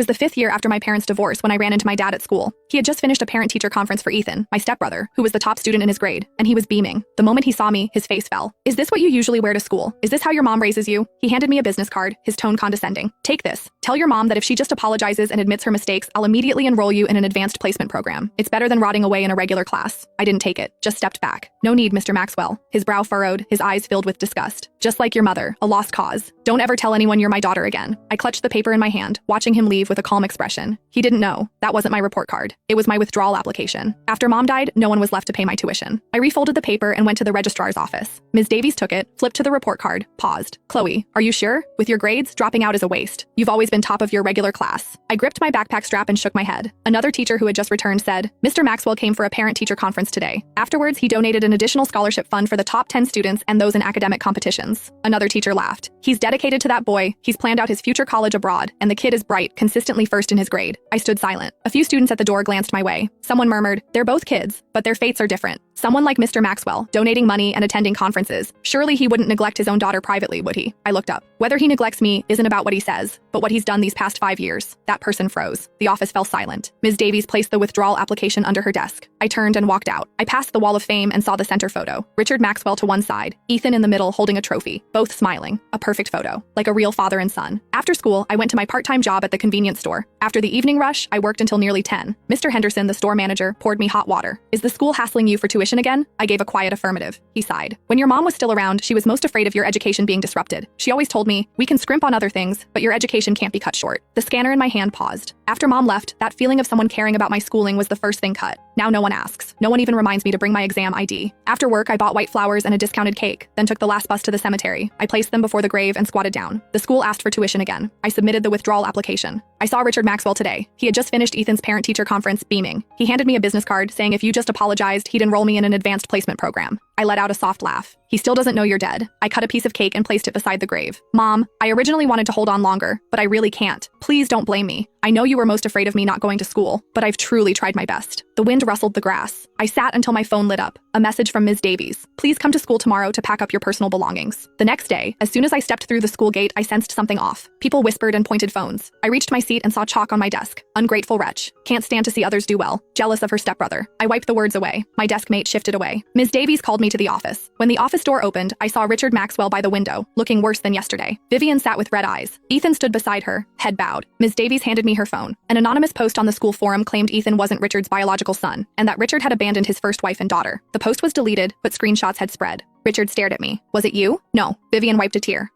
was the 5th year after my parents' divorce when I ran into my dad at school. He had just finished a parent-teacher conference for Ethan, my stepbrother, who was the top student in his grade, and he was beaming. The moment he saw me, his face fell. "Is this what you usually wear to school? Is this how your mom raises you?" He handed me a business card, his tone condescending. "Take this. Tell your mom that if she just apologizes and admits her mistakes, I'll immediately enroll you in an advanced placement program. It's better than rotting away in a regular class." I didn't take it, just stepped back. "No need, Mr. Maxwell." His brow furrowed, his eyes filled with disgust. "Just like your mother, a lost cause. Don't ever tell anyone you're my daughter again." I clutched the paper in my hand, watching him leave with a calm expression. He didn't know. That wasn't my report card. It was my withdrawal application. After Mom died, no one was left to pay my tuition. I refolded the paper and went to the registrar's office. Ms. Davies took it, flipped to the report card, paused. "Chloe, are you sure? With your grades, dropping out is a waste. You've always been top of your regular class." I gripped my backpack strap and shook my head. Another teacher who had just returned said, "Mr. Maxwell came for a parent-teacher conference today. Afterwards, he donated an additional scholarship fund for the top 10 students and those in academic competitions." Another teacher laughed. "He's dedicated to that boy. He's planned out his future college abroad, and the kid is bright, consistently first in his grade." I stood silent. A few students at the door glanced my way. Someone murmured, "They're both kids, but their fates are different." Someone like Mr. Maxwell, donating money and attending conferences. Surely he wouldn't neglect his own daughter privately, would he? I looked up. Whether he neglects me isn't about what he says, but what he's done these past 5 years. That person froze. The office fell silent. Ms. Davies placed the withdrawal application under her desk. I turned and walked out. I passed the wall of fame and saw the center photo. Richard Maxwell to one side, Ethan in the middle holding a trophy, both smiling. A perfect photo, like a real father and son. After school, I went to my part-time job at the convenience store. After the evening rush, I worked until nearly 10. Mr. Henderson, the store manager, poured me hot water. "Is the school hassling you for tuition again?" I gave a quiet affirmative. He sighed. "When your mom was still around, she was most afraid of your education being disrupted. She always told me, we can scrimp on other things, but your education can't be cut short." The scanner in my hand paused. After Mom left, that feeling of someone caring about my schooling was the first thing cut. Now no one asks. No one even reminds me to bring my exam ID. After work, I bought white flowers and a discounted cake, then took the last bus to the cemetery. I placed them before the grave and squatted down. The school asked for tuition again. I submitted the withdrawal application. I saw Richard Maxwell today. He had just finished Ethan's parent-teacher conference, beaming. He handed me a business card saying if you just apologized, he'd enroll me in an advanced placement program. I let out a soft laugh. "He still doesn't know you're dead." I cut a piece of cake and placed it beside the grave. "Mom, I originally wanted to hold on longer, but I really can't. Please don't blame me. I know you were most afraid of me not going to school, but I've truly tried my best." The wind rustled the grass. I sat until my phone lit up. A message from Ms. Davies. "Please come to school tomorrow to pack up your personal belongings." The next day, as soon as I stepped through the school gate, I sensed something off. People whispered and pointed phones. I reached my seat and saw chalk on my desk. "Ungrateful wretch. Can't stand to see others do well. Jealous of her stepbrother." I wiped the words away. My desk mate shifted away. Ms. Davies called me to the office. When the office door opened, I saw Richard Maxwell by the window, looking worse than yesterday. Vivian sat with red eyes. Ethan stood beside her, head bowed. Ms. Davies handed me her phone. An anonymous post on the school forum claimed Ethan wasn't Richard's biological son, and that Richard had abandoned his first wife and daughter. The post was deleted, but screenshots had spread. Richard stared at me. "Was it you?" "No." Vivian wiped a tear.